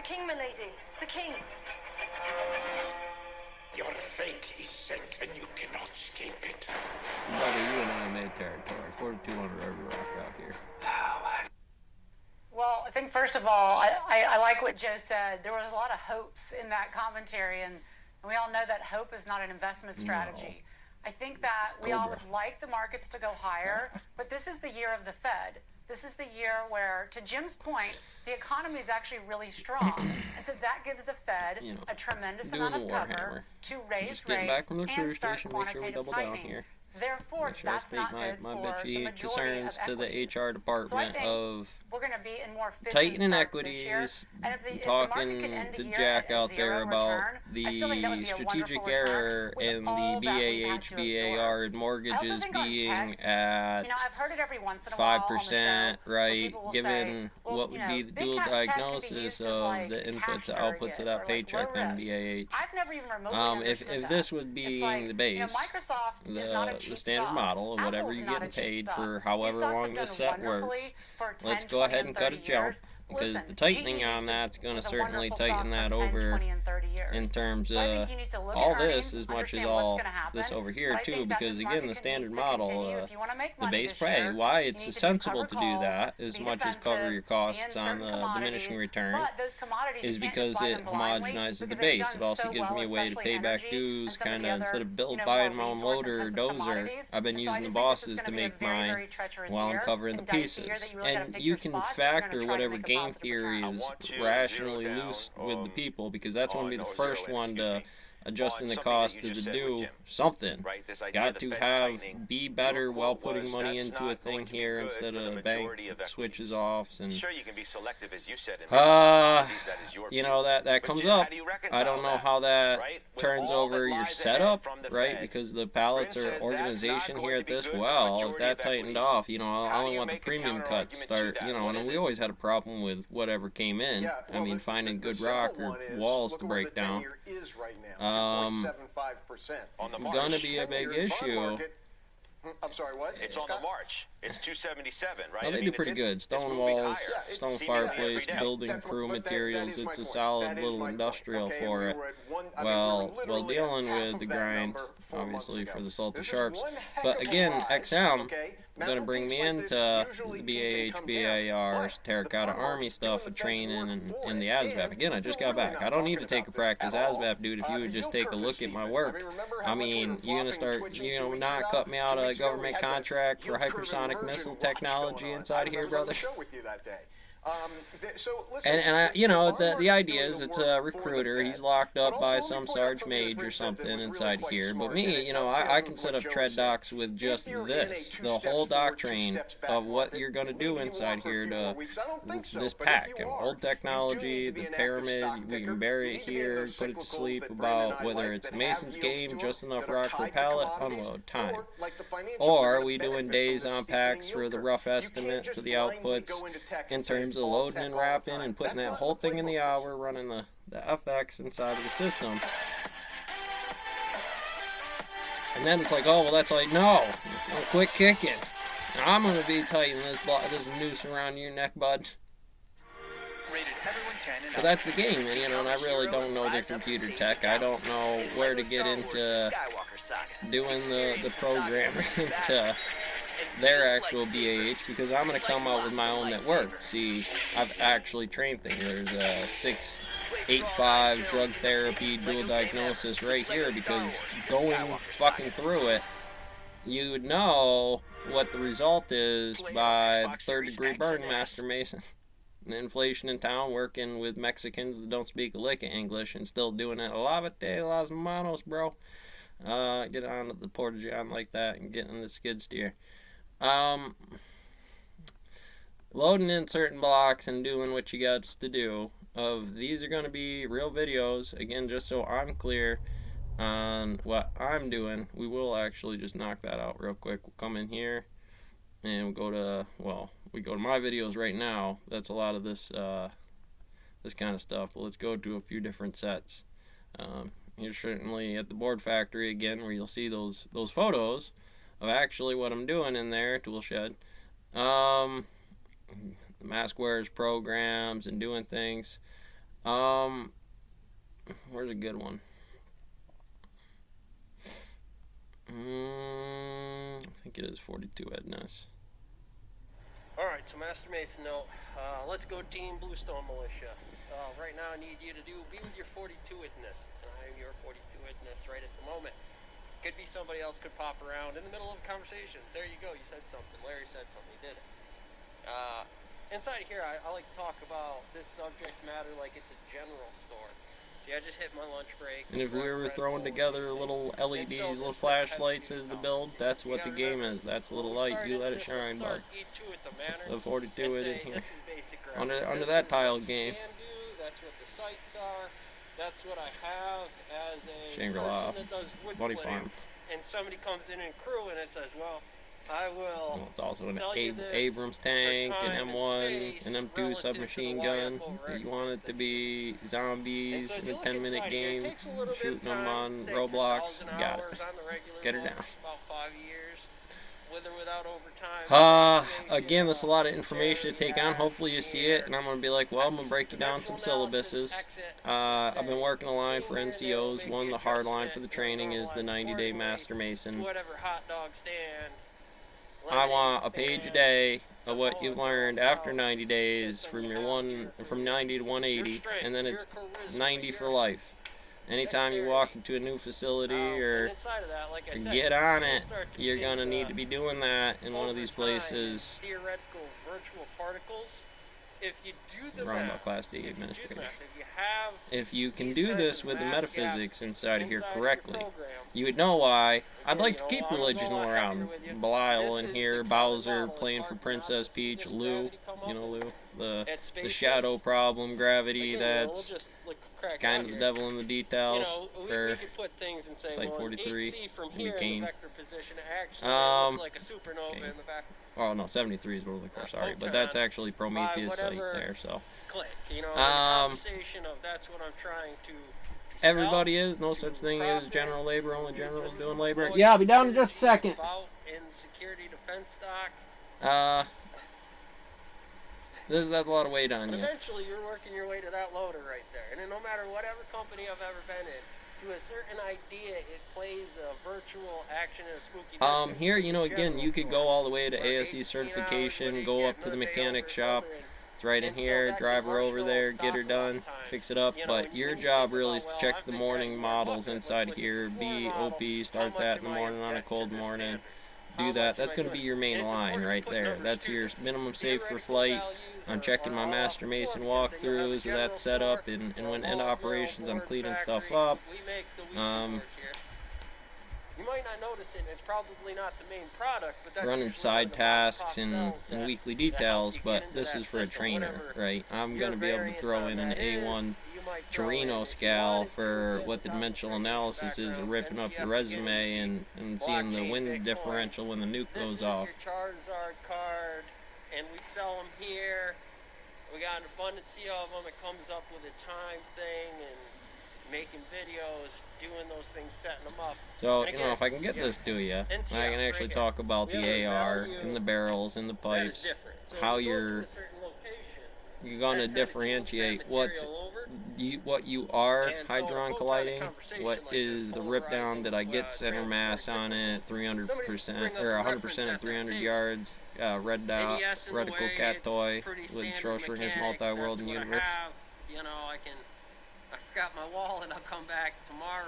king, milady. The king. Your fate is set, and you cannot escape it. Brother, you in enemy territory. 4200 River Rock out here. Well, I think first of all, I like what Joe said. There was a lot of hopes in that commentary, and we all know that hope is not an investment strategy. No. I think that we all would like the markets to go higher, but this is the year of the Fed. This is the year where, to Jim's point, the economy is actually really strong. And so that gives the Fed a tremendous amount of cover to raise rates and start quantitative tightening. Therefore, that's not good for the majority concerns of to the equities. HR department of We're going to be in more fits tightening and starts equities, if the talking market could end the to year Jack at a out there zero about return, I still think that would the be a strategic wonderful error return with in all the that we had to BAHBAR absorb. mortgages think on being tech, at I've heard it every once in a while on the show 5%, where right? people will Given say, well, what would be the big dual cap tech could be diagnosis used as, of like, the inputs cash and outputs of surrogate that or, paycheck low on risk. BAH. I've never even remotely If understood this that. was It's being like, the base, Microsoft is not a cheap the standard stock. model of whatever Apple's you're not a getting cheap paid stock. for These however stocks long have this done set works, wonderfully for 10, let's go 20, ahead and cut a 30 jump. years. Because Listen, the tightening GE on that's going to was a certainly wonderful tighten stock that for 10, over 20, and 30 years. in terms So I of think you need to look all at this earnings, as much as understand all what's gonna happen. this over here But I too, think that because this again the market standard needs to model, continue. If you wanna make the money base this pay, year, why you it's need to do sensible cover to do calls, that as be much as cover defensive, your be costs in on certain the commodities, diminishing return but those commodities is you can't because just buy it them blindly homogenizes the because they've base. done It also so gives well, me a way to especially pay back energy dues, and some of kind the of instead other, of build more buying my own loader or resource-intensive dozer. commodities. I've been And so I using the just think this is bosses gonna to be a make very, mine very treacherous while I'm year covering the and dicey year pieces. that you really gotta And pick you your can spots if you're gonna factor try to whatever make a game positive theory return. is want to rationally zero down loose with the people, because that's on- going to be the oh, first zero in, one excuse to me, adjusting on the something cost that to you just said do with Jim. something. Right, this idea Got the to Fed's have tightening. be better Your while quote putting was, money "That's into not a thing going to be here good instead for the of bank majority of switches equities." off and Sure, you can be selective, as you said. And you know that comes up. I don't know how that right? With turns all that over your lies setup, ahead from the right? Fed, Because the pallets Prince are says that's organization not here going at to be this good for the well. If majority that of tightened equities. off, I How do only you want the make a premium counter-argument cuts to start, that? and What is we it? always had a problem with whatever came in. Yeah, well, I mean, finding the good simple rock or one is, walls look to at where break the down. 10-year is right now, 2.75%. On the Gonna March. be a big 10-year bond issue. market- I'm sorry, what? It's on the March. It's 277, right? Well, they I do mean, pretty good. it's Stone moving walls, higher. it's stone seemingly fireplace, every day. building That's crew what- but that materials. is my It's a point. solid That is little my point. industrial Okay, for we it. were at one- I mean, we were Well, literally dealing at half with of the that grind, number 4 months obviously ago. for the salty This is sharks. one heck But of a again, rise, XM, okay? I'm gonna Now, bring me peaks like this, into usually the you can come down, BAHBAR, but Terracotta the power Army is stuff doing of the training work and for in the it. ASVAB. And Again, I just we're got really back. not I don't need to talking take a about this practice at all. ASVAB, dude. If you The would just yield take a curve look is at my steep. work, I mean, remember how I much we mean, were you're gonna flopping, start, twitching 2 weeks not ago? cut me out 2 a weeks ago, we government had the contract for yield curve hypersonic inversion missile watch going technology on. inside I here, was on brother. the show with you that day. So listen, And I, the bond the market's idea doing is the it's work a for the recruiter. Fed. He's locked But up by also, some let me point out Sarge something that Mage or Chris said that something was really inside quite here. But smart, and me, it I dovetails can with set what up Joe tread said. docks with If just you're in a this, 2 the steps whole forward, 2 doctrine steps back of what market, you're going to maybe do you inside are for a here few more to weeks. I don't think so, this but if pack you and are, old you do technology, need to the be an active pyramid. stock We picker. can bury You it need to be in here, those put it to cyclicals sleep that Brandon and about I whether like, it's that Mason's have yields game, to just them, enough that are rock for tied to pallet, commodities, unload, time. or like the financials Or are are gonna we doing benefit days from the on steepening packs yield for the curve. rough You can't estimate just to the blindly outputs go into tech in and say terms of all loading tech and all the wrapping time. and putting That's that not whole the thing in the playbook. hour, running the FX inside of the system. And then it's like, oh, well, that's like, no, quit kicking. I'm going to be tightening this noose around your neck, bud. But that's the game, and I really don't know the computer tech. I don't know where to get into doing the programming to their actual BAH, because I'm going to come out with my own network. See, I've actually trained things. There's a 685 drug therapy dual diagnosis right here, because going fucking through it, you would know what the result is by the third-degree burn, Master Mason. The inflation in town, working with Mexicans that don't speak a lick of English and still doing it. Lavate las manos, bro. Get on the Porta John like that and getting the skid steer. Loading in certain blocks and doing what you got to do. These are going to be real videos. Again, just so I'm clear on what I'm doing, we will actually just knock that out real quick. We'll come in here and we'll go to, we go to my videos right now. That's a lot of this this kind of stuff. But let's go to a few different sets. You're certainly at the board factory again, where you'll see those photos of actually what I'm doing in there. Tool shed, the mask wearers programs and doing things. Where's a good one? I think it is 42 Edness. Alright, so Master Mason note. Let's go Team Bluestone Militia. Right now I need you to be with your 42 Edness. I'm your 42 Edness right at the moment. Could be somebody else could pop around in the middle of a conversation. There you go, you said something. Larry said something, he did it. Inside here, I like to talk about this subject matter like it's a general store. See, I just hit my lunch break. And if we were throwing together little LEDs, little flashlights as the build, that's what the game is. That's a little light. You let it shine, bud. The 42 it in here. Under that tile game. That's what the sights are. That's what I have as a Shangri-La, person that does wood Buddy splitting. Farm. And somebody comes in and crew and it says, well, I will It's also an sell you this Abrams for tank, time an and M1, space an M2 relative to submachine the gun. YFO You want it to be And zombies so if in you a look 10-minute inside here, it game, takes a little bit shooting of them time, on say Roblox. 10,000 Got hours it. on the regular Get her mode, down. About 5 years, with or without overtime. Again, that's a lot of information to take on. Hopefully you see it, and I'm going to be like, well, I'm going to break you down some syllabuses. I've been working a line for NCOs. One, the hard line for the training is the 90-day Master Mason. Whatever hot dog stand. I want a page a day of what you learned after 90 days from 90 to 180, and then it's 90 for life. Anytime you walk into a new facility or get on it, you're going to need to be doing that in one of these places. Theoretical virtual particles. If you do the Wrong about math, Class D if you do the administration. math, if you have If you can these do kinds this of with the mass metaphysics gaps inside of here inside correctly, your program, you would know why. I'd okay, like to you keep know, I'll religion go a lot around. heavier with you. Belial This in is here, the common Bowser model. playing It's for hard Princess for Peach, this Lou, gravity come you know up Lou, the spaces. shadow problem, gravity, Again, you know, we'll that's just, like, crack kind out of the here. devil in the details You know, we for could put things and say, Site well, 43, 8C from maybe here in Kane. the vector position actually looks like a supernova Kane. in the back. Oh no, 73 is World of Core, sorry, but Ultron that's actually Prometheus site whatever there, so. Click, you know, the conversation of that's what I'm trying to sell. Everybody is, no such thing as general labor, only generals doing labor. What Yeah, I'll be down in just a second. about in security defense stock. This has a lot of weight on But you. eventually you're working your way to that loader right there. And then no matter whatever company I've ever been in, to a certain idea, it plays a virtual action in a spooky distance. Here, you know, It's a again, general you could store go all the way to where ASE 18 hours, certification, what do you go get? up to the Another day mechanic over shop. loadering. It's right in And so here, that drive her over commercial there, stock get her a lot of done, times. fix it up, You know, but when your you job think really about, is to well, check I've the been morning getting models more inside buckets, here, let's look be at the OP, floor start model. that in the How much morning am I on a getting cold to this morning. standard? Do How that, much that's am I going to be doing? your main And it's line important to right put there. numbers That's to your this. minimum safe for Theoretical flight. values I'm are checking my all Master off Mason the floor because they have a walkthroughs of general that setup, store, and or when a end Walmart, operations, I'm Ford cleaning stuff factory. up. We make the Ouija board here. You might not notice it, it's probably not the main product, but that's Running usually one of side the tasks mom-and-pop and cells that- weekly that help details, you get but into this that is for a system, trainer, whatever right? I'm your going to be able to variance throw on in an that is. A1 You might throw in, Torino if you scale wanted to, for get what the top dimensional security analysis is, background, ripping up your NTF resume beginning, and seeing the blockchain, wind Bitcoin. differential when the nuke This goes is off. your Charizard card, and we sell them here. We got an abundance of them. It comes up with a time thing and making videos, doing those things, setting them up. So, And you know, again, if I can get this to you, I NTF can actually right talk about We have the a AR value and the barrels and the that is pipes, different. So how if you go to you're a certain location, you're going to that kinda changes that differentiate what's material over. what you are And so hydron we'll have a colliding, conversation what like is this, the rip down, polarizing, did I get center transport mass on it, cycles. 300% Somebody or bring up a 100% reference at at 300 that yards, red dot, ABS in the reticle way, cat it's toy pretty with standard Schrodinger's mechanics, multi-world that's and what I universe. have. You know, I forgot my wallet, I'll come back tomorrow.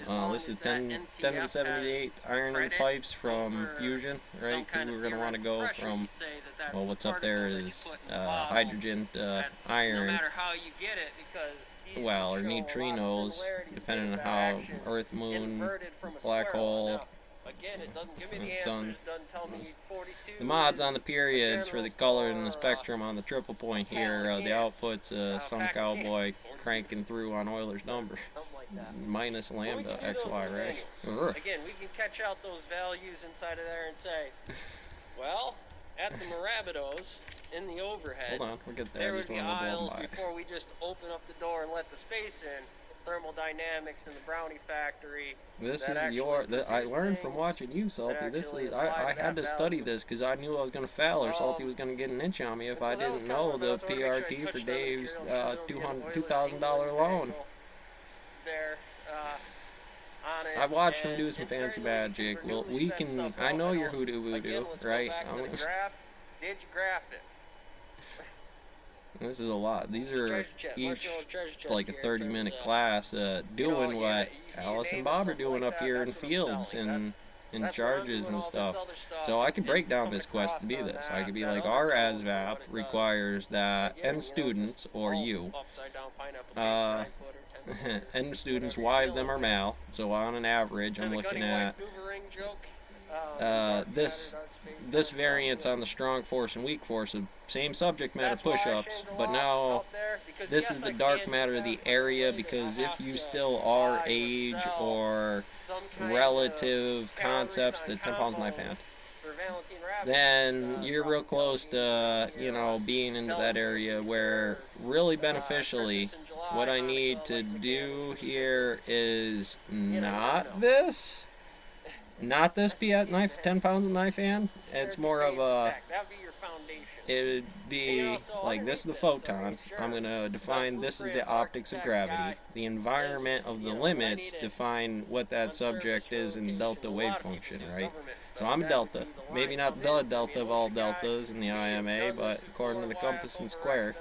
As long This as is that 10 to NTF 78 has iron and credit pipes from over Fusion, some right? Because kind we of were going to want to go theoretical pressure, from, you say that that's well, the what's up there particle that you is put in the bottle. hydrogen to That's No iron. matter how you get it, because these Well, or show a lot of neutrinos, similarities depending in on that how action Earth, Moon, inverted from a black square hole, Now, again, it doesn't give me the sun. answers, doesn't tell me 42 the mods is on the a periods for general the color and the store, spectrum on the triple point here, the output's some pack of cowboy cans. cranking through on Euler's number. something like that. Minus Well, we lambda can do those XY, in the right? manuals. Ugh. Again, we can catch out those values inside of there and say, well, at the Marabidos, in the overhead, Hold on, we'll get there there. would Just be want to blow aisles by. before we just open up the door and let the space in. thermodynamics in the brownie factory. This that is actually your. I produce learned from things watching you, that Salty. This actually is. apply I to had to that study value. this because I knew I was going to fail, or Salty was going to get an inch on me if And I so that was didn't kind of know one, the but I was wondering if I PRT touched for on the Dave's material, so don't get an $2,000 Euler's loan. angle there, on it, I've watched him and do some it fancy certainly, magic. for Well, newly we set can. stuff I up, know your don't- hoodoo voodoo, again, let's go right? back to the graph. Did you graph it? This is a lot. These are Treasure chest. each What's your treasure chest like a here in 30-minute terms of, class doing you what see a Alice name and or Bob are something doing like up that, here in that's what I'm fields selling. and in That's what I'm charges doing, and all this stuff. other stuff. So I can break Didn't down come this quest across to be on this. I that- could be that like, other our tool for ASVAB what it does. requires that Again, N students, or all you, upside down pineapple tape, uh, 9-footer, 10-footer, N students, whatever 5 you're of them are feeling. male. So on an average, To I'm the looking Gunny at White Boomerang joke, this dark variance on the strong force and weak force of same subject matter That's why I push-ups, shaved a but lot now out there, because this yes, is I the dark can matter do of the that, but area, I because have if you to still buy are or age sell or some kind relative of calories concepts, on the 10 pounds knife combos hand, for Valentine Rabbit, then you're real probably close telling to, me, you know, being into telling that me area it's where Easter, really beneficially, Christmas in July, what I Hanukkah, need to like do McDonald's, here is know. not this. Not this be at knife, 10 pounds of knife hand. It's more of a, That'd be your foundation. it would be like this is the photon. I'm going to define this is the optics of gravity. The environment of the limits define what that subject is in delta wave function, right? So I'm a delta. Maybe not the delta of all deltas in the IMA, but according to the compass and square,